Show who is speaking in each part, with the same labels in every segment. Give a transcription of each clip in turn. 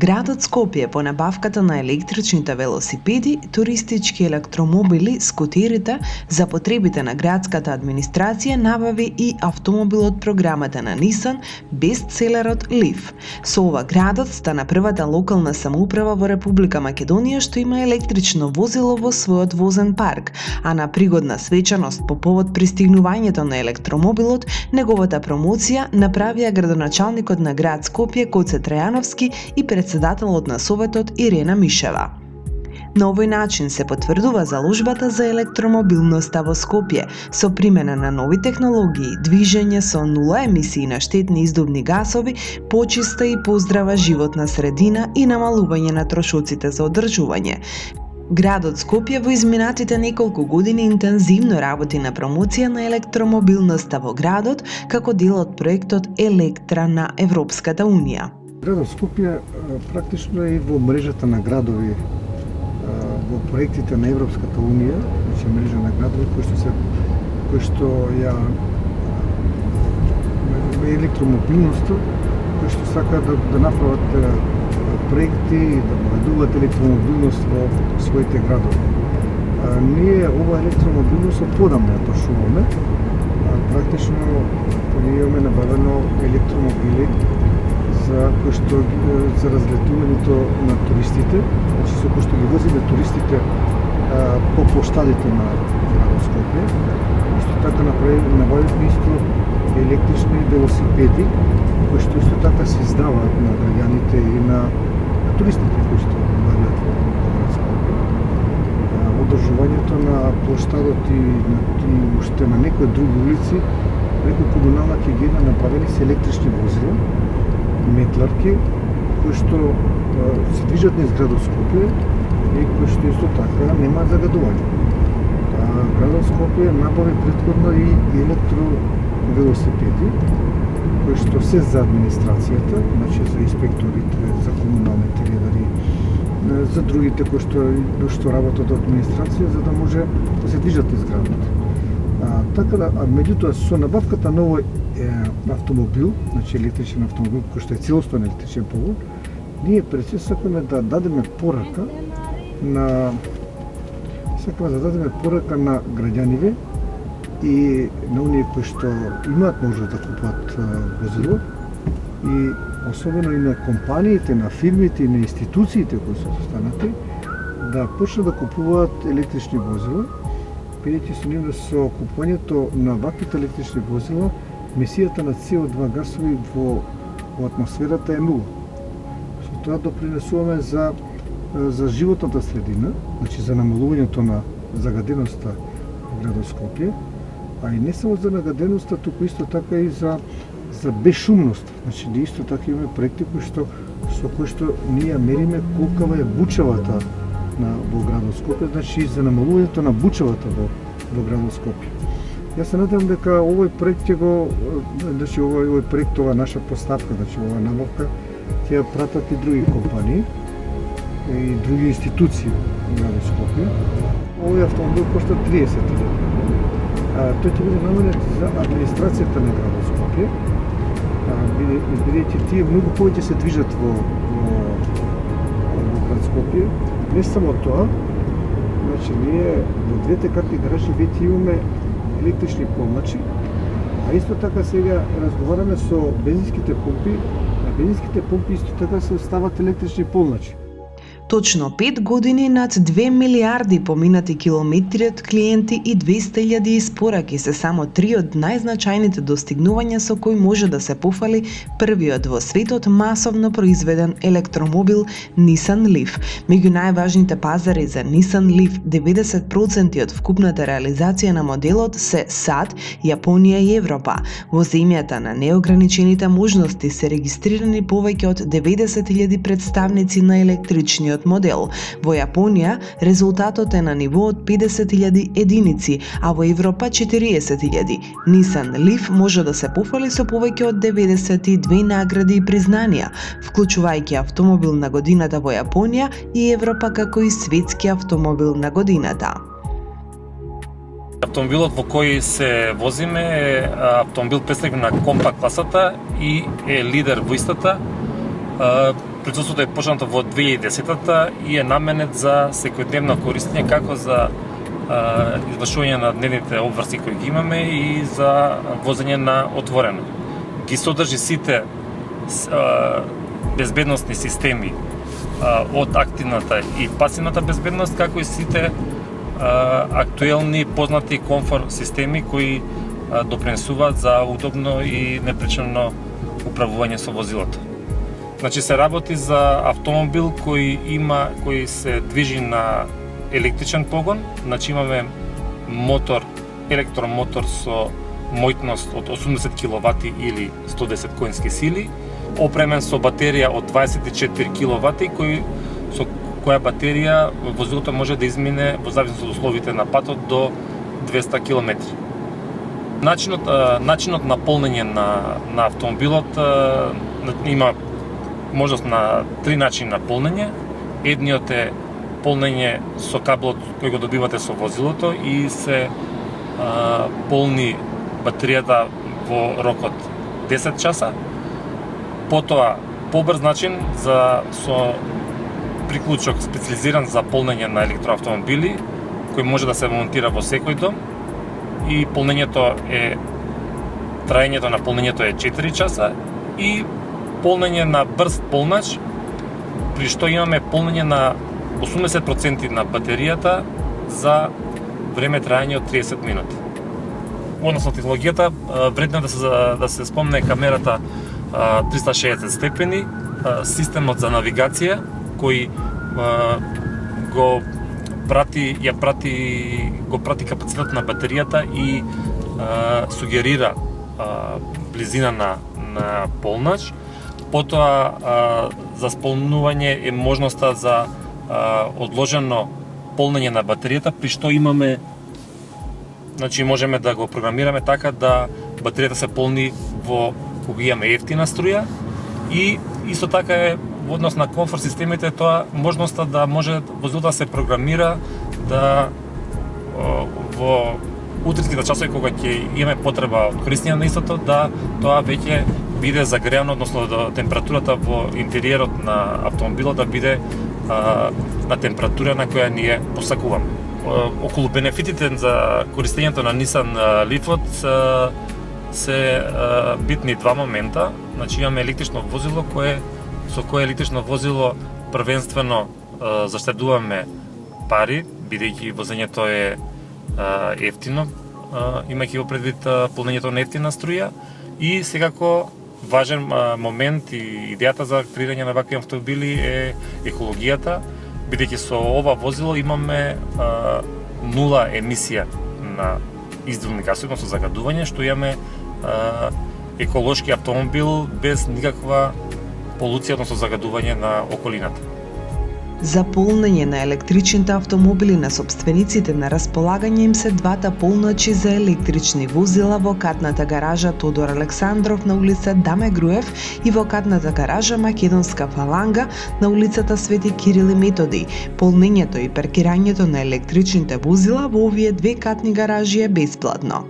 Speaker 1: Градот Скопје по набавката на електричните велосипеди, туристички електромобили, скутерите за потребите на градската администрација набави и автомобил од програмата на Nissan, бестселерот Leaf. Со ова градот стана првата локална самоуправа во Република Македонија што има електрично возило во својот возен парк, а на пригодна свечаност по повод пристигнувањето на електромобилот, неговата промоција направија градоначалникот на град Скопје Коце Трајановски и председателот на Советот Ирена Мишева. На овој начин се потврдува заложбата за електромобилноста во Скопје, со примена на нови технологии, движење со нула емисии на штетни издувни гасови, почиста и поздрава животна средина и намалување на трошоците за одржување. Градот Скопје во изминатите неколку години интензивно работи на промоција на електромобилноста во градот како дел од проектот Електра на Европската Унија.
Speaker 2: Градот Скопје практично е во мрежата на градови во проектите на Европската Унија, значи мрежа на градови кои што ја електромобилноста, кои што сакаат да направат проекти и да воведуваат електромобилност во своите градови. Ние ова електромобилност подамна ја прошуваме. Практично ние имаме набавено електромобили за разлетувањето на туристите, значи со кои што ги возиме туристите по плоштадите на градот Скопје. Исто така набавивме исто електрични велосипеди, кои што исто така се издаваат на граѓаните и на туристите кои што бараат во град Скопје. Одржувањето на плоштадот и уште на некои други улици, преку комунална хигиена набавени се електрични возила, метларки, кои што се движат низ градот Скопје и кои што исто така немаат загадување. Градот Скопје набави претходно и електровелосипеди, кои што се за администрацијата, значи за инспекторите, за комуналните редари, за другите кои што работат од администрација, за да може да се движат низ градот. Така да, меѓутоа со набавката на овој автомобил, значи електричен автомобил кој што е целостоен електричен погон, ние пред сакаме да дадеме порака на граѓаните и на оние кои што имаат можност да купуваат возило и особено и на компаниите, на фирмите и на институциите кои се состанати да почнат да купуваат електрични возила, бидејќи со купувањето на ваквите електрични возила емисијата на CO2 гасови во атмосферата е нула. Со тоа допринесуваме за животната средина, значи за намалувањето на загаденоста во градот Скопје, а и не само за нагаденоста, туку исто така и за бесшумност. Значи ние исто така имаме проекти со кои што ние мериме колкава е бучавата во градот Скопје, значи за намалувањето на бучавата во градот Скопје. Јас се надевам дека овој проект ќе го, значи овој проект, ова наша поставка, значи оваа набавка ќе ја пратат и други компании и други институции во градот Скопје. Овој автомобил кошта 30.000. Тој ќе биде наменет за администрацијата на градот Скопје, бидејќи тие многу повеќе се движат во град Скопје. Не само тоа, значи ние во двете карти гаражи веќе имаме електрични полначи, а исто така сега разговараме со бензинските помпи, на бензинските помпи исто така се стават електрични полначи.
Speaker 1: Точно 5 години над 2 милиарди поминати километри од клиенти и 200.000 испораки се само 3 од најзначајните достигнувања со кои може да се пофали првиот во светот масовно произведен електромобил Nissan Leaf. Меѓу најважните пазари за Nissan Leaf, 90% од вкупната реализација на моделот се САД, Јапонија и Европа. Во земјата на неограничените можности се регистрирани повеќе од 90.000 представници на електричниот модел. Во Јапонија резултатот е на ниво од 50.000 единици, а во Европа 40.000. Nissan Leaf може да се пофали со повеќе од 92 награди и признанија, вклучувајќи автомобил на годината во Јапонија и Европа како и светски автомобил на годината.
Speaker 3: Автомобилот во кој се возиме е автомобил представник на компакт класата и е лидер во истата. Производството е почнато во 2010-та и е наменет за секојдневно користење како за извршување на дневните обврски кои ги имаме и за возење на отворено. Ги содржи сите безбедносни системи од активната и пасивната безбедност, како и сите актуелни познати комфорт системи кои допринесуваат за удобно и непречено управување со возилото. Значи се работи за автомобил кој се движи на електричен погон, значи имаме електромотор со моќност од 80 киловати или 110 коњски сили, опремен со батерија од 24 киловати, со која батерија возилото може да измине во зависност од условите на патот до 200 км. Начинот на полнење на автомобилот има можност на 3 начини на полнење. Едниот е полнење со кабелот кој го добивате со возилото и се полни батеријата во рок од 10 часа. Потоа побрз начин со приклучок специализиран за полнење на електроавтомобили, кој може да се монтира во секој дом, и траењето на полнењето е 4 часа, и полнење на брз полнач, при што имаме полнење на 80% на батеријата за време траење од 30 минути. Односно технологијата, вредно да се спомне камерата 360 степени, системот за навигација кој го прати капацитет на батеријата и сугерира близина на полнач. Потоа за сполнување е можноста за одложено полнење на батеријата, при што можеме да го програмираме така да батеријата се полни кога имаме ефтина струја, и исто така е во однос на комфорт системите тоа можноста да може возилото да се програмира да во утринските часови кога ќе имаме потреба од користење на истото, да тоа веќе биде загреано, односно да температурата во интериерот на автомобилот да биде на температура на која ние посакуваме. Околу бенефитите за користењето на Nissan Leaf се битни два момента. Значи имаме електрично возило со кое електрично возило првенствено заштедуваме пари, бидејќи возењето е ефтино, имајќи во предвид полнењето на ефтина струја, и секако важен момент и идејата за креирање на вакви автомобили е екологијата, бидејќи со ова возило имаме нула емисија на издувни гасови, односно загадување, што имаме еколошки автомобил без никаква полуција, односно загадување на околината.
Speaker 1: За полнење на електричните автомобили на собствениците на располагање им се двата полначи за електрични возила во катната гаража Тодор Александров на улица Даме Груев и во катната гаража Македонска фаланга на улицата Свети Кирил и Методи. Полнењето и паркирањето на електричните возила во овие две катни гаражи е бесплатно.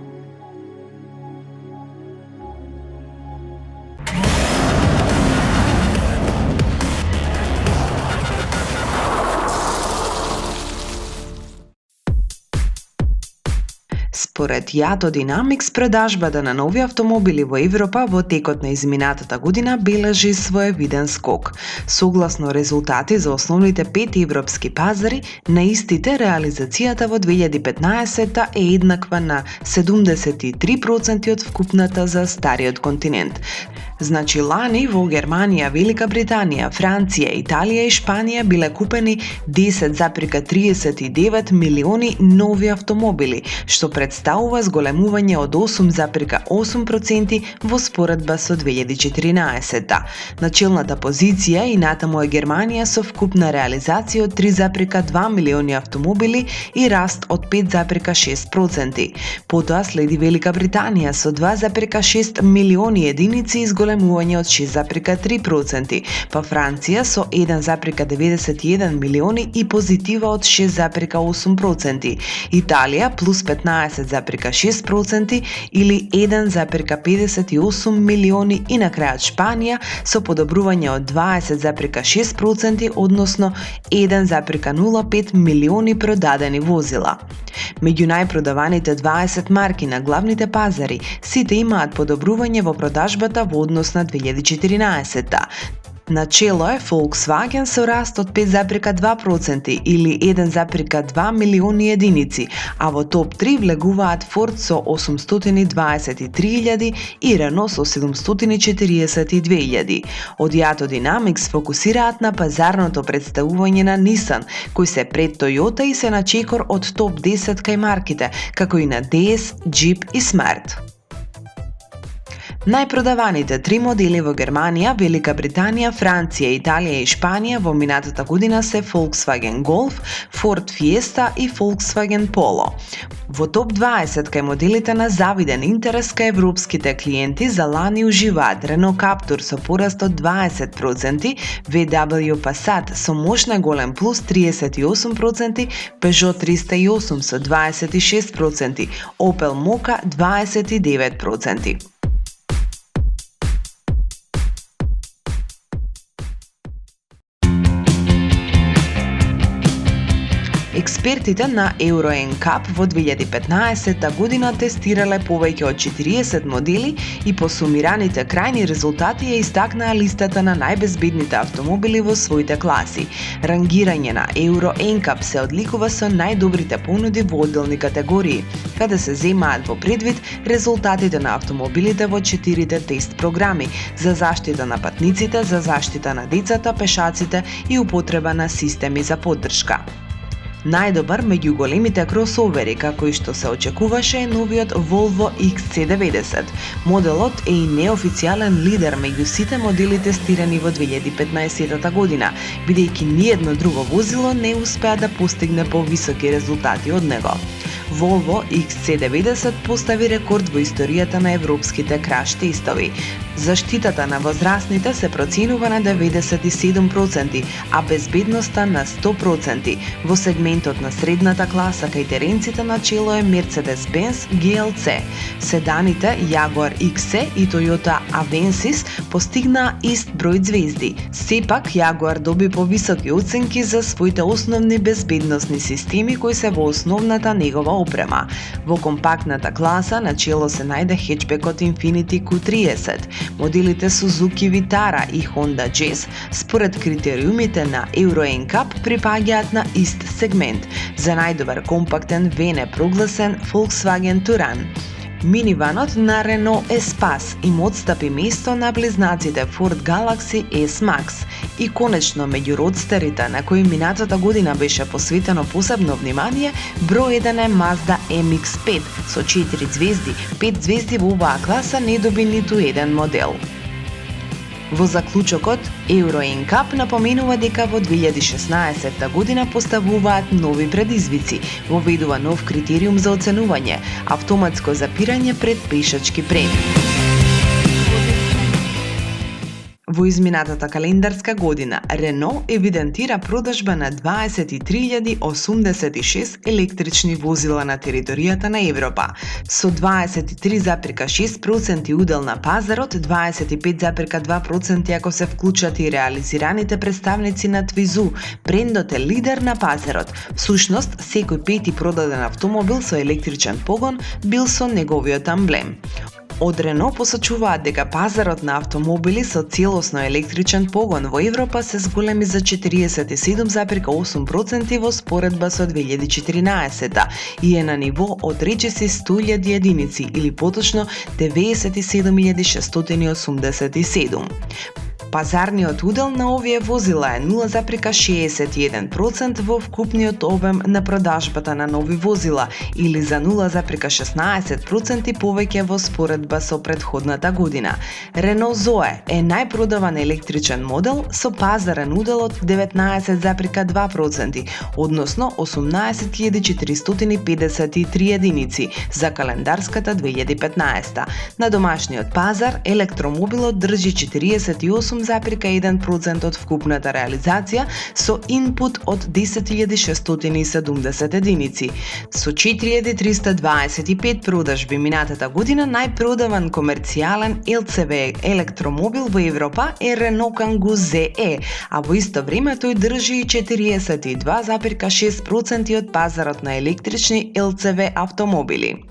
Speaker 1: Според Јато Динамикс, продажбата на нови автомобили во Европа во текот на изминатата година бележи своевиден скок. Согласно резултати за основните 5 европски пазари, на истите реализацијата во 2015 е еднаква на 73% од вкупната за стариот континент. Значи лани во Германија, Велика Британија, Франција, Италија и Шпанија биле купени 10,39 милиони нови автомобили, што представува зголемување од 8,8% во споредба со 2014. На челната позиција и натаму е Германија со вкупна реализација од 3,2 милиони автомобили и раст од 5,6%. Потоа следи Велика Британија со 2,6 милиони единици и зголемување од 6,3%, па Франција со 1,91 милиони и позитива од 6,8%, Италија плюс 15,5 10,6% или 1,58 милиони и на крајот Шпанија со подобрување од 20,6%, односно 1,05 милиони продадени возила. Меѓу најпродаваните 20 марки на главните пазари, сите имаат подобрување во продажбата во однос на 2014. Начело е Volkswagen со раст од 5,2% или 1,2 милиони единици, а во топ 3 влегуваат Ford со 823.000 и Renault со 742.000. Од Jato Dynamics фокусираат на пазарното представување на Nissan, кои се пред Toyota и се на чекор од топ 10 кај марките, како и на DS, Jeep и Smart. Најпродаваните 3 модели во Германија, Велика Британија, Франција, Италија и Шпанија во минатата година се Volkswagen Golf, Ford Fiesta и Volkswagen Polo. Во топ 20 кај моделите на завиден интерес кај европските клиенти за лани уживаат Renault Captur со пораст од 20%, VW Passat со мощна голем плюс 38%, Peugeot 308 со 26%, Opel Mokka 29%. Експертите на Euro NCAP во 2015 година тестирале повеќе од 40 модели и по сумираните крајни резултати ја истакнаа листата на најбезбедните автомобили во своите класи. Рангирање на Euro NCAP се одликува со најдобрите понуди во одделни категории, каде се земаат во предвид резултатите на автомобилите во 4 тест програми за заштита на патниците, за заштита на децата, пешаците и употреба на системи за поддршка. Најдобар меѓу големите кросовери, како и што се очекуваше, е новиот Volvo XC90. Моделот е и неофицијален лидер меѓу сите модели тестирани во 2015 година, бидејќи ниедно друго возило не успеа да постигне повисоки резултати од него. Volvo XC90 постави рекорд во историјата на европските краш тестови. Заштитата на возрастните се проценува на 97%, а безбедноста на 100%. Во сегментот на средната класа кај теренците на чело е Mercedes-Benz GLC. Седаните Jaguar XC и Toyota Avensis постигнаа ист број звезди. Сепак, Jaguar доби повисоки оценки за своите основни безбедносни системи кои се во основната негова опрема. Во компактната класа на чело се најде хетчбекот Infiniti Q30. Моделите Suzuki Vitara и Honda Jazz според критериумите на Euro NCAP припаѓаат на ист сегмент. За најдобар компактен вен е прогласен Volkswagen Touran. Миниванот на Renault Espace им отстапи место на близнаците Ford Galaxy S-Max. И конечно, меѓу родстерите на кои минатата година беше посветено посебно внимание, број 1 е Mazda MX-5 со 4 звезди. 5 звезди во оваа класа не доби ниту еден модел. Во заклучокот, Euro NCAP напоменува дека во 2016 година поставуваат нови предизвици, воведува нов критериум за оценување – автоматско запирање пред пешачки премии. Во изминатата календарска година, Renault евидентира продажба на 23.086 електрични возила на територијата на Европа, со 23,6% удел на пазарот, 25,2% ако се вклучат и реализираните представници на Twizu, брендот е лидер на пазарот. Всушност, секој пети продаден автомобил со електричен погон бил со неговиот амблем. Од Renault посочуваат дека пазарот на автомобили со целосно електричен погон во Европа се зголеми за 47,8% во споредба со 2014 и е на ниво од речиси 100.000 единици или поточно 97.687. Пазарниот удел на овие возила е 0,61% во вкупниот обем на продажбата на нови возила или за 0,16% повеќе во споредба со претходната година. Renault Zoe е најпродаван електричен модел со пазарен удел од 19,2%, односно 18.453 единици за календарската 2015. На домашниот пазар електромобилот држи 48,2% 7,1% од вкупната реализација со инпут од 10.670 единици. Со 4.325 продажби минатата година најпродаван комерцијален ЛЦВ електромобил во Европа е Renault Kangoo ZE, а во исто време тој држи 42,6% од пазарот на електрични ЛЦВ автомобили.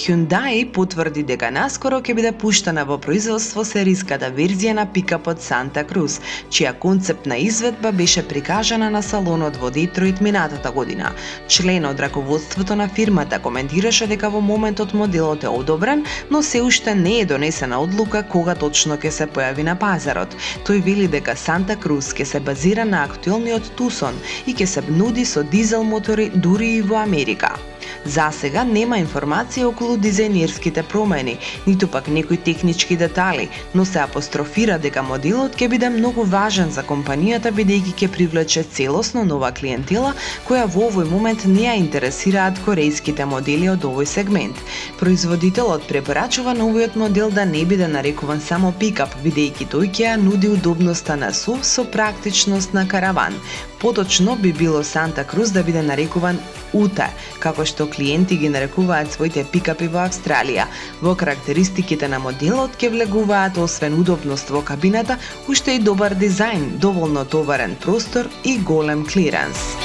Speaker 1: Hyundai потврди дека наскоро ќе биде пуштена во производство сериската верзија на пикапот Santa Cruz, чија концептна изведба беше прикажана на салонот во Детройт минатата година. Член од раководството на фирмата коментираше дека во моментот моделот е одобрен, но се уште не е донесена одлука кога точно ќе се појави на пазарот. Тој вели дека Santa Cruz ќе се базира на актуелниот Tucson и ќе се нуди со дизел мотори дури и во Америка. За сега нема информација околу дизајнерските промени, ниту пак некои технички детали, но се апострофира дека моделот ќе биде многу важен за компанијата бидејќи ќе привлече целосно нова клиентела која во овој момент не ја интересираат корејските модели од овој сегмент. Производителот препорачува новиот модел да не биде нарекуван само пикап, бидејќи тој ќе ја нуди удобноста на SUV со практичност на караван. Поточно би било Santa Cruz да биде нарекуван UT, како што клиенти ги нарекуваат своите пикапи во Австралија. Во карактеристиките на моделот ќе влегуваат освен удобност во кабината, уште и добар дизајн, доволно товарен простор и голем клиренс.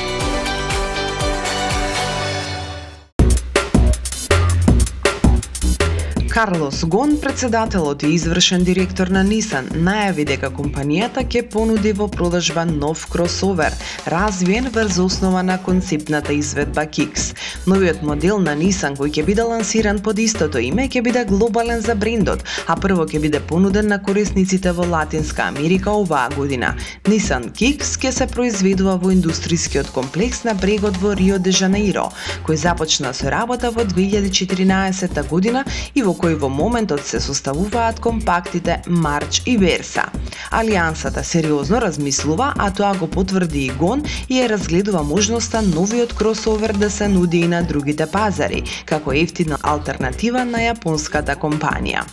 Speaker 1: Карлос Гон, председателот и извршен директор на Nissan, најави дека компанијата ќе понуди во продажба нов кросовер, развиен врз основа на концептната изведба Kicks. Новиот модел на Nissan кој ќе биде лансиран под истото име ќе биде глобален за брендот, а прво ќе биде понуден на корисниците во Латинска Америка оваа година. Nissan Kicks ќе се произведува во индустрискиот комплекс на брегот во Рио де Жанеиро, кој започна со работа во 2014 година и во кој во моментот се составуваат компактите March и Versa. Алијансата сериозно размислува, а тоа го потврди и Гон и ја разгледува можноста новиот кросовер да се нуди и на другите пазари, како ефтина алтернатива на јапонската компанија.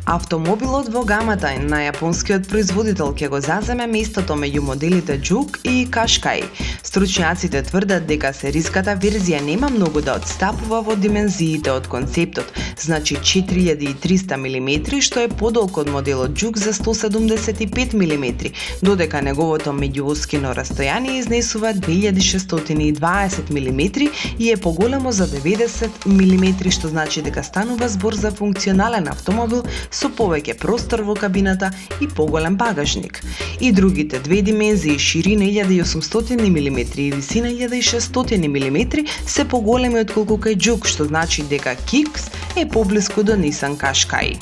Speaker 1: Автомобилот во гамата на јапонскиот производител ќе го заземе местото меѓу моделите Juke и Qashqai. Стручњаците тврдат дека сериската верзија нема многу да отстапува во димензиите од концептот, значи 4300 мм, што е подолг од моделот Juke за 175 мм, додека неговото меѓуоскино растојание изнесува 2620 мм и е поголемо за 90 мм, што значи дека станува збор за функционален автомобил со повеќе простор во кабината и поголем багажник. И другите две димензии, ширина 1800 мм и висина 1600 мм, се поголеми отколку кај Juke, што значи дека Kicks е поблиску до Nissan Qashqai.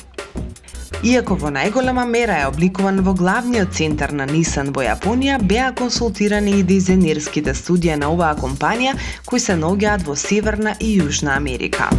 Speaker 1: Иако во најголема мера е обликуван во главниот центар на Nissan во Јапонија, беа консултирани и дизајнерските студија на оваа компанија, кои се наоѓаат во Северна и Јужна Америка.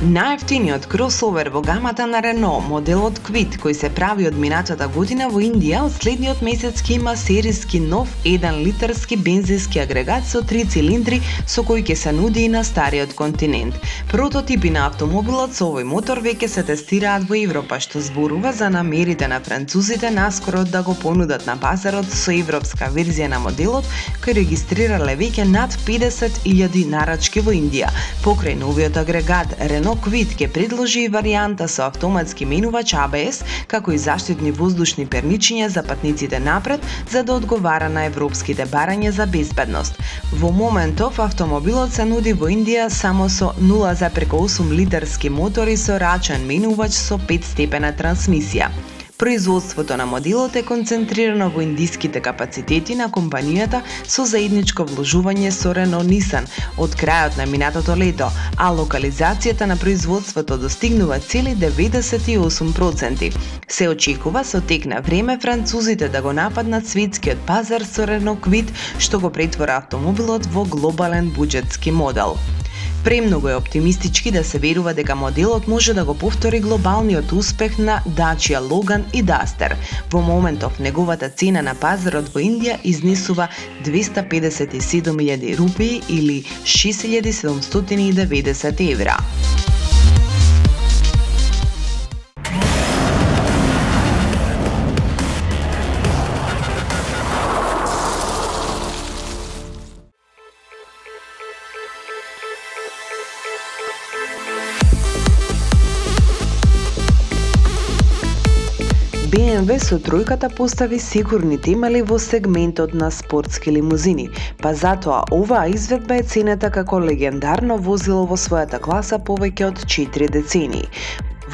Speaker 1: Најефтиниот кросовер во гамата на Renault, моделот Kwid, кој се прави од минатата година во Индија, од следниот месец ќе има сериски нов 1 литарски бензински агрегат со 3 цилиндри, со кој ќе се нуди и на стариот континент. Прототипи на автомобилот со овој мотор веќе се тестираат во Европа, што зборува за намерите на французите наскоро да го понудат на пазарот со европска верзија на моделот, кој регистрирале веќе над 50.000 нарачки во Индија. Покрај новиот агрегат, Renault Kwid ќе предложи и варијанта со автоматски менувач ABS, како и заштитни воздушни перничиња за патниците напред, за да одговара на европските барања за безбедност. Во моментов, автомобилот се нуди во Индија само со 0,8 литарски мотор и со рачен менувач со 5-степена трансмисија. Производството на моделот е концентрирано во индиските капацитети на компанијата со заедничко вложување со Renault Nissan од крајот на минатото лето, а локализацијата на производството достигнува цели 98%. Се очекува со тек на време французите да го нападнат светскиот пазар со Renault Kwid, што го претвора автомобилот во глобален буџетски модел. Премногу е оптимистички да се верува дека моделот може да го повтори глобалниот успех на Dacia Logan и Duster. Во моментов неговата цена на пазарот во Индија изнесува 257.000 рупии или 6.790 евра. BMW со тројката постави сигурни темели во сегментот на спортски лимузини, па затоа оваа изведба е ценета како легендарно возило во својата класа повеќе од 4 децении.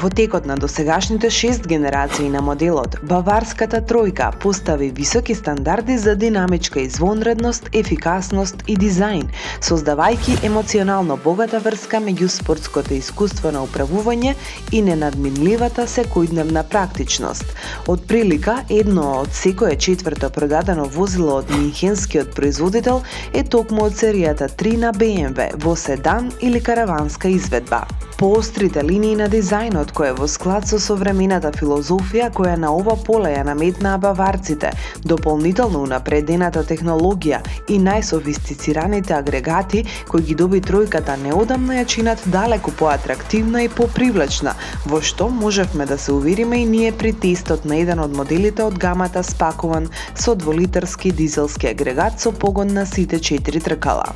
Speaker 1: Во текот на досегашните 6 генерации на моделот, баварската тројка постави високи стандарди за динамичка извонредност, ефикасност и дизајн, создавајќи емоционално богата врска меѓу спортското искуство на управување и ненадминливата секојдневна практичност. Од прилика, едно од секое четврто продадено возило од минхенскиот производител е токму од серијата 3 на BMW во седан или караванска изведба. Поострите линии на дизајнот, кој е во склад со современата филозофија која на ова поле ја наметнаа баварците, дополнително унапредената технологија и најсофистицираните агрегати кои ги доби тројката неодамна ја чинат далеку поатрактивна и попривлечна, во што можевме да се увериме и ние при тестот на еден од моделите од гамата спакуван со 2-литарски дизелски агрегат со погон на сите 4 тркала.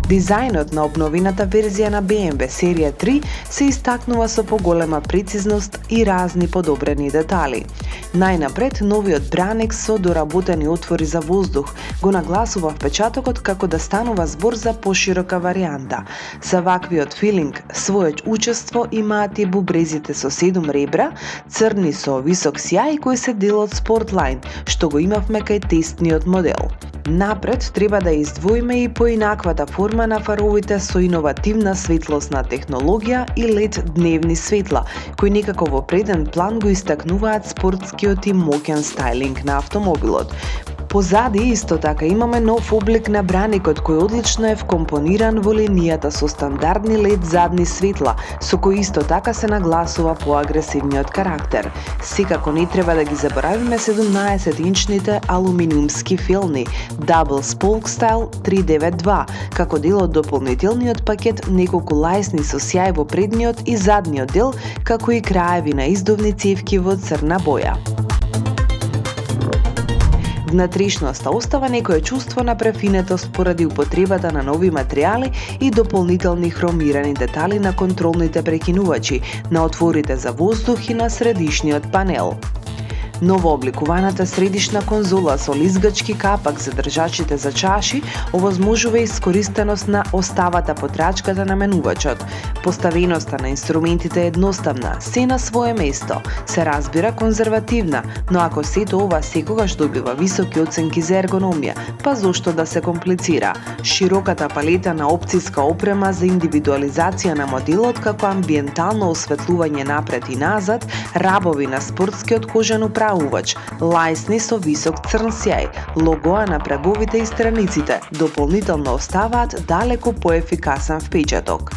Speaker 1: Дизајнот на обновената верзија на BMW серија 3 се истакнува со поголема прецизност и разни подобрени детали. Најнапред, новиот браник со доработени отвори за воздух го нагласува впечатокот како да станува збор за поширока варијанта. За ваквиот филинг, својот учество имаат и бубрезите со 7 ребра, црни со висок сјај кои се дел од Sportline, што го имавме кај тестниот модел. Напред треба да издвоиме и поинаквата форма на фаровите со иновативна светлосна технологија и LED дневни светла, кои некако во преден план го истакнуваат спортскиот и моќен стајлинг на автомобилот. Позади исто така имаме нов облик на браникот кој одлично е вкомпониран во линијата со стандардни LED задни светла, со кои исто така се нагласува поагресивниот карактер. Секако не треба да ги заборавиме 17-инчните алуминиумски филни Double Spoke Style 392, како дел од дополнителниот пакет неколку лајсни со сјај во предниот и задниот дел, како и краеви на издувни цевки во црна боја. Внатрешноста остава некое чувство на префинетост поради употребата на нови материјали и дополнителни хромирани детали на контролните прекинувачи, на отворите за воздух и на средишниот панел. Новообликуваната средишна конзола со лизгачки капак за држачите за чаши овозможува искористеност на оставата по трачката на менувачот. Поставеноста на инструментите е едноставна, се на свое место, се разбира конзервативна, но ако сето ова секогаш добива високи оценки за ергономија, па зошто да се комплицира? Широката палета на опцијска опрема за индивидуализација на моделот како амбиентално осветлување напред и назад, рабови на спортскиот кожен управувач, лајсни со висок црн сјај, логоа на праговите и страниците дополнително оставаат далеку поефикасен впечаток.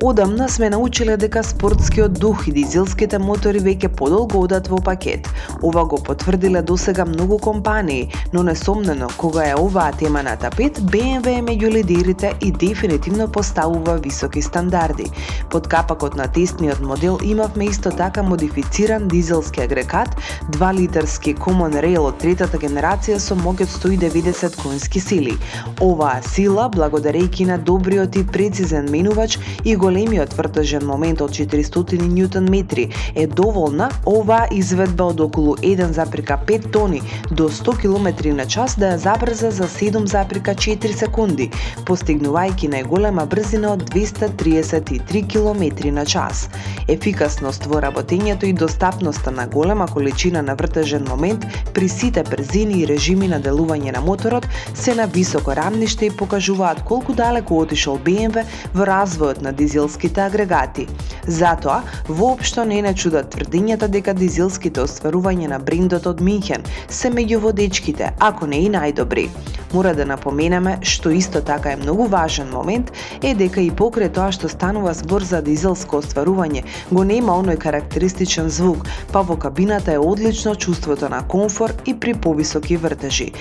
Speaker 1: Одамна сме научиле дека спортскиот дух и дизелските мотори веќе подолго одат во пакет. Ова го потврдиле досега многу компании, но несомнено, кога е оваа тема на тапет, BMW е меѓу лидерите и дефинитивно поставува високи стандарди. Под капакот на тестниот модел имавме исто така модифициран дизелски агрегат, 2-литарски Common Rail од третата генерација со моќ од 190 конски сили. Оваа сила, благодарејќи на добриот и прецизен менувач и големиот вртежен момент од 400 Нм, е доволна оваа изведба од околу 1,5 тони до 100 км на час да ја забрза за 7,4 секунди, постигнувајќи најголема брзина од 233 км на час. Ефикасност во работењето и достапноста на голема количина на вртежен момент при сите брзини и режими на делување на моторот се на високо рамниште и покажуваат колку далеку отишол BMW во развојот на дизелските дизелските агрегати. Затоа, воопшто не е чудат тврдењата дека дизелските остварувања на брендот од Минхен се меѓу водечките, ако не и најдобри. Мора да напоменеме, што исто така е многу важен момент, е дека и покрај тоа што станува збор за дизелско остварување, го нема оној карактеристичен звук, па во кабината е одлично чувството на комфорт и при повисоки вртежи.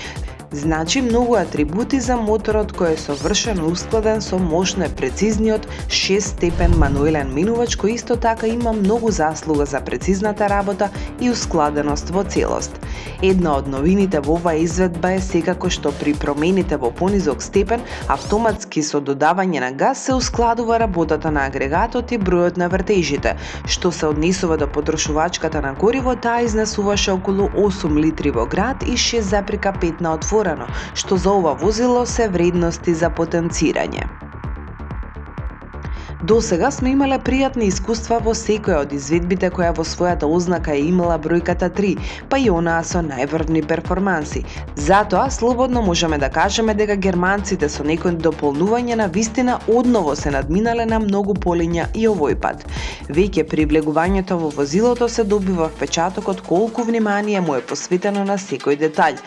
Speaker 1: Значи многу атрибути за моторот кој е совршено ускладен со мощно и прецизниот 6-степен мануелен менувач кој исто така има многу заслуга за прецизната работа и ускладеност во целост. Една од новините во оваа изведба е секако што при промените во понизок степен автоматски со додавање на газ се ускладува работата на агрегатот и бројот на вртежите, што се однесува до потрошувачката на гориво, таа изнесуваше околу 8 литри во град и 6,5 на отворено, што за ова возило се вредности за потенцирање. До сега сме имале пријатни искуства во секоја од изведбите која во својата ознака е имала бројката 3, па и онаа со најврвни перформанси. Затоа, слободно можеме да кажеме дека германците со некои дополнување на вистина одново се надминале на многу полиња и овој пат. Веќе при влегувањето во возилото се добива впечатокот колку внимание му е посветено на секој детаљ.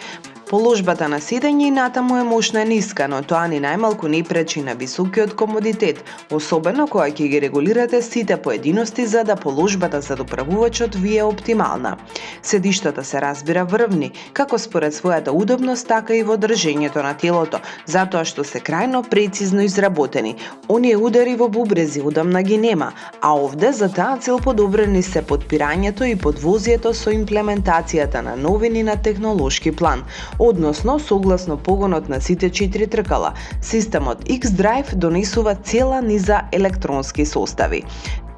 Speaker 1: Положбата на седење и натаму е мощна и ниска, но тоа ни најмалку не пречи на високиот комодитет, особено кога ќе ги регулирате сите поединости за да положбата за управувачот ви е оптимална. Седиштата се разбира врвни, како според својата удобност, така и во држењето на телото, затоа што се крајно прецизно изработени. Оние удари во бубрези удамна ги нема, а овде за таа цел подобрени се подпирањето и подвозието со имплементацијата на новини на технолошки план, односно согласно погонот на сите 4 тркала. Системот X-Drive донесува цела низа електронски состави.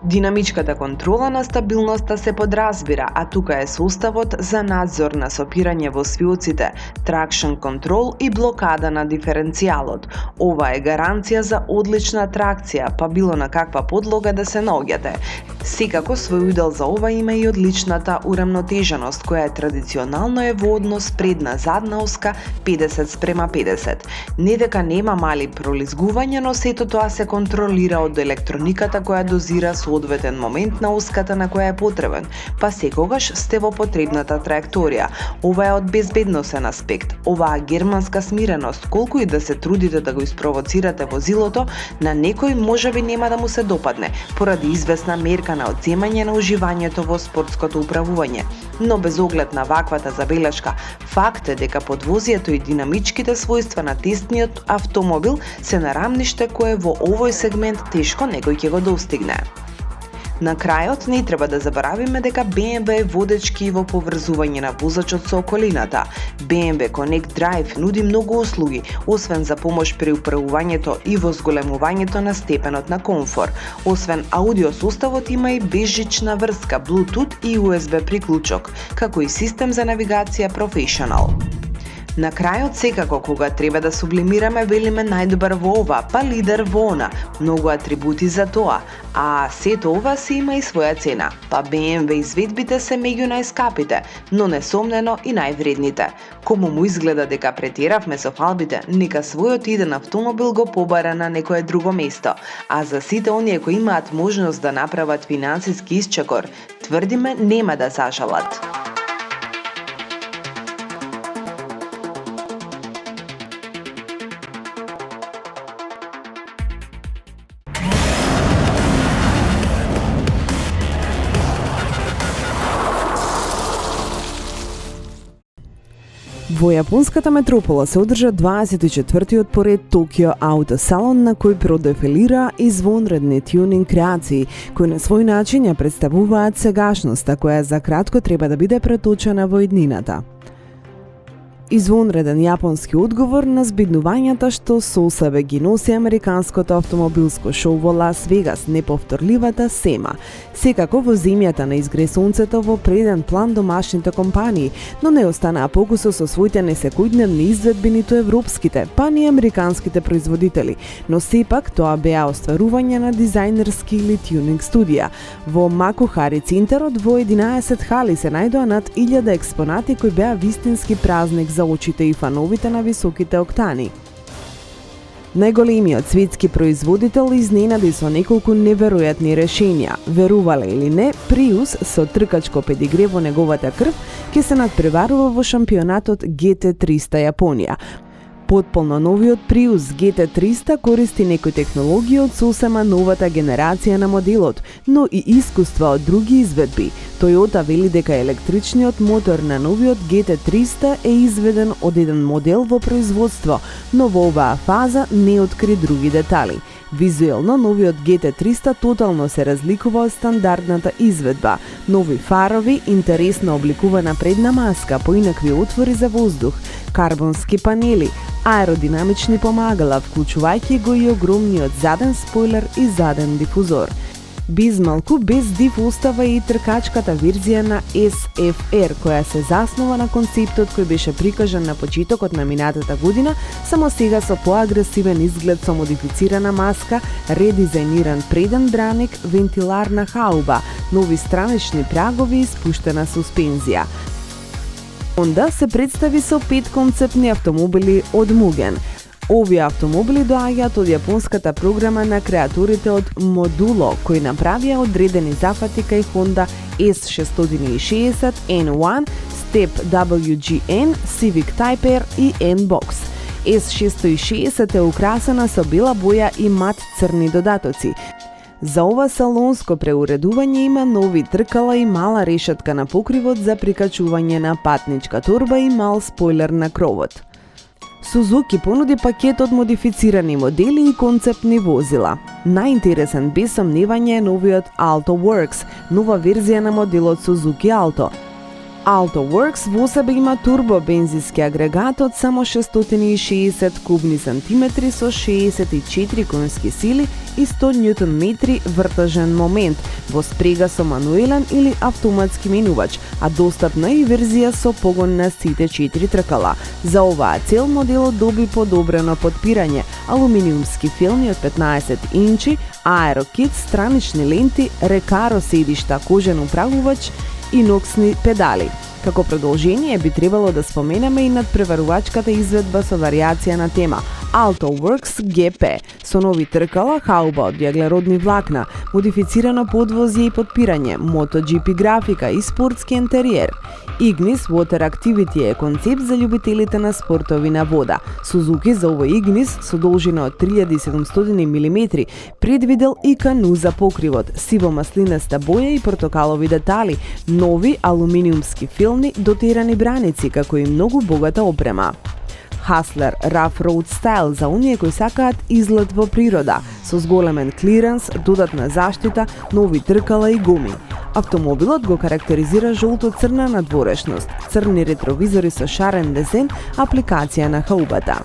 Speaker 1: Динамичката контрола на стабилноста се подразбира, а тука е составот за надзор на сопирање во свиоците, traction control и блокада на диференцијалот. Ова е гаранција за одлична тракција, па било на каква подлога да се наоѓате. Секако свој удел за ова има и одличната урамнотеженост, која традиционално е во однос предна-задна оска 50:50. Не дека нема мали пролизгувања, но сето тоа се контролира од електрониката која дозира соодветен момент на оската на која е потребен, па секогаш сте во потребната траекторија. Ова е од безбедносен аспект. Оваа германска смиреност, колку и да се трудите да го испровоцирате возилото, на некој можеби нема да му се допадне, поради известна мерка на одземање на уживањето во спортското управување. Но без оглед на ваквата забелешка, факт е дека подвозието и динамичките својства на тестниот автомобил се на рамниште кое во овој сегмент тешко некој ќе го достигне. На крајот не треба да заборавиме дека BMW е водечки во поврзување на возачот со околината. BMW Connect Drive нуди многу услуги, освен за помош при управувањето и во зголемувањето на степенот на комфор. Освен аудио составот има и безжична врска, Bluetooth и USB приклучок, како и систем за навигација Professional. На крајот секако кога треба да сублимираме, велиме најдобар во ова, па лидер во она. Многу атрибути за тоа, а сето ова си има и своја цена. Па BMW изведбите се меѓу најскапите, но несомнено и највредните. Кому му изгледа дека претеравме со фалбите, нека својот иден автомобил го побара на некое друго место. А за сите оние кои имаат можност да направат финансиски исчекор, тврдиме нема да зажалат.
Speaker 4: Во јапонската метропола се одржа 24-тиот поред Токио Ауто Салон, на кој продефилира извонредни тюнинг креации, кои на свој начин ја представуваат сегашноста која за кратко треба да биде преточена во иднината. Извонреден јапонски одговор на збиднувањата што со себе ги носи американското автомобилско шоу во Лас Вегас, неповторливата SEMA. Секако во земјата на изгресонцето во преден план домашните компании, но не останаа покусо со своите несекојдневни изведби ниту европските, па ни американските производители, но сепак тоа беа остварување на дизајнерски или тюнинг студија. Во Макухари центарот во 11 хали се најдоа над 1000 експонати кои беа вистински празник за очите и фановите на високите октани. Најголемиот светски производител изненади со неколку неверојатни решенија. Верувале или не, Prius со тркачко педигре во неговата крв ќе се надпреварува во шампионатот GT300 Јапонија. Потполно новиот Prius GT300 користи некои технологии од сосема новата генерација на моделот, но и искуства од други изведби. Toyota вели дека електричниот мотор на новиот GT300 е изведен од еден модел во производство, но во оваа фаза не откри други детали. Визуелно, новиот GT300 тотално се разликува од стандардната изведба. Нови фарови, интересно обликувана предна маска, поинакви отвори за воздух, карбонски панели, аеродинамични помагала, вклучувајќи го и огромниот заден спойлер и заден дифузор. Безмалку без див остава и тркачката верзија на SFR, која се заснова на концептот кој беше прикажан на почетокот на минатата година, само сега со поагресивен изглед со модифицирана маска, редизајниран преден браник, вентиларна хауба, нови странични прагови и спуштена суспензија. Honda се представи со 5 концептни автомобили од Mugen. Овие автомобили доаѓаат од јапонската програма на креаторите од Modulo, кои направија одредени зафати кај Honda S660, N1, Step WGN, Civic Type R и N-Box. S660 е украсена со бела боја и мат црни додатоци. За ова салонско преуредување има нови тркала и мала решетка на покривот за прикачување на патничка торба и мал спойлер на кровот. Сузуки понуди пакет од модифицирани модели и концептни возила. Најинтересен без сомневање е новиот Alto Works, нова верзија на моделот Suzuki Alto. Alto Works во себе има турбо бензински агрегат од само 660 кубни сантиметри со 64 конски сили и 100 Нм вртежен момент, во спрега со мануелен или автоматски менувач, а достапна и верзија со погон на сите 4 тркала. За оваа цел моделот доби подобрено подпирање, алуминиумски филми од 15 инчи, аерокит, странични ленти, рекаро седишта, кожен управувач и ноксни педали. Како продолжение би требало да споменеме и надпреварувачката изведба со варијација на тема Alto Works GP со нови тркала, хауба од јаглеродни влакна, модифицирано подвозје и подпирање, MotoGP графика и спортски интериер. Ignis Water Activity е концепт за љубителите на спортови на вода. Suzuki за овој Ignis со должина од 3700 мм предвидел и кану за покривот, сиво-маслинаста боја и портокалови детали, нови алуминиумски филми, дотерани браници, како и многу богата опрема. Hustler Rough Road Style за оние кои сакаат излет во природа, со зголемен клиренс, додатна заштита, нови тркала и гуми. Автомобилот го карактеризира жолто-црна надворешност, црни ретровизори со шарен дизајн, апликација на хаубата.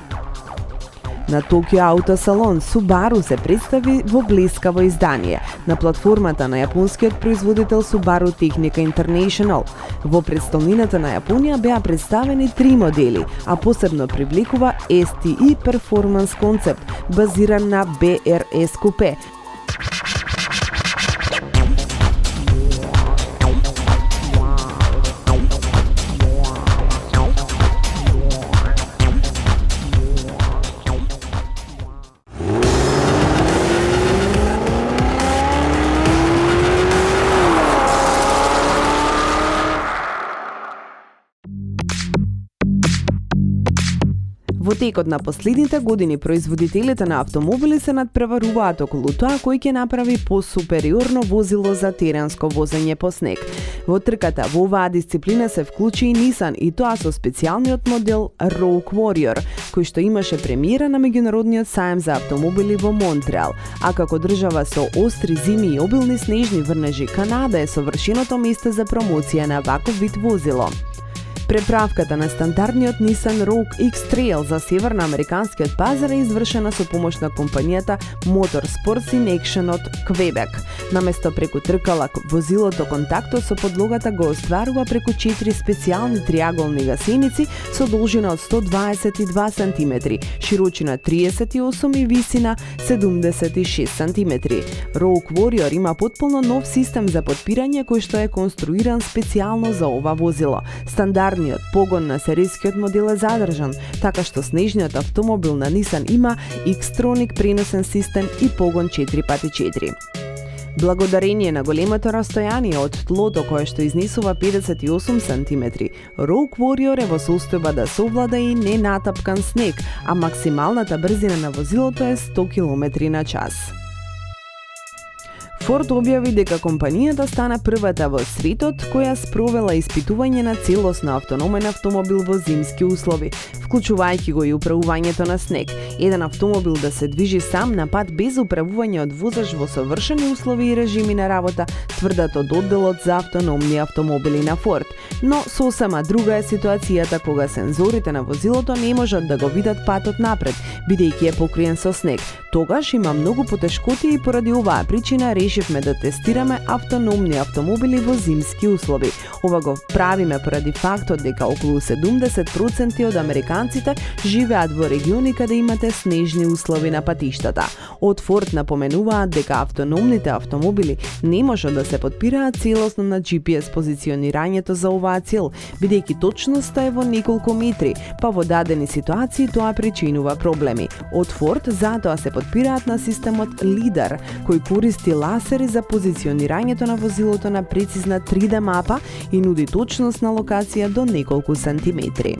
Speaker 4: На Токио Ауто Салон Subaru се представи во блескаво издание на платформата на јапонскиот производител Subaru Technica International. Во претстолнината на Јапонија беа представени 3 модели, а посебно привлекува STI Performance концепт, базиран на BRS купе. Во текот на последните години производителите на автомобили се надпреваруваат околу тоа кој ќе направи посупериорно возило за теренско возење по снег. Во трката во оваа дисциплина се вклучи и Nissan, и тоа со специјалниот модел Rogue Warrior, кој што имаше премиера на меѓународниот сајм за автомобили во Монтреал. А како држава со остри зими и обилни снежни врнежи, Канада е совршеното место за промоција на ваков вид возило. Преправката на стандардниот Nissan Rogue X-Trail за северноамериканскиот пазар е извршена со помош на компанијата Motorsports in Action од Квебек. Наместо преку тркала, возилото контактот со подлогата го остварува преку 4 специјални триаголни гасеници со должина од 122 см, широчина 38 и висина 76 см. Rogue Warrior има потполно нов систем за подпирање кој што е конструиран специјално за ова возило. Стандардно моторниот погон на серискиот модел е задржан, така што снежниот автомобил на Nissan има X-Tronic преносен систем и погон 4x4. Благодарение на големото растојание од тлото кое што изнесува 58 см, Rogue Warrior е во состојба да совлада и ненатапкан снег, а максималната брзина на возилото е 100 км/ч. Форд објави дека компанијата стана првата во светот која спровела испитување на целосно автономен автомобил во зимски услови, вклучувајќи го и управувањето на снег. Еден автомобил да се движи сам на пат без управување од возач во совршени услови и режими на работа, тврдат од одделот за автономни автомобили на Форд. Но сосема друга е ситуацијата кога сензорите на возилото не можат да го видат патот напред, бидејќи е покриен со снег. Тогаш има многу потешкоти и поради оваа причина решивме да тестираме автономни автомобили во зимски услови. Ова го правиме поради фактот дека околу 70% од американците живеат во региони каде имате снежни услови на патиштата. Од Форд напоменуваат дека автономните автомобили не можат да се подпираат целосно на GPS позиционирањето за оваа цел, бидејќи точноста е во неколку метри, па во дадени ситуации тоа причинува проблеми. Од Форд затоа се подпираат на системот LiDAR, кој користи ласери за позиционирањето на возилото на прецизна 3D мапа и нуди точност на локација до неколку сантиметри.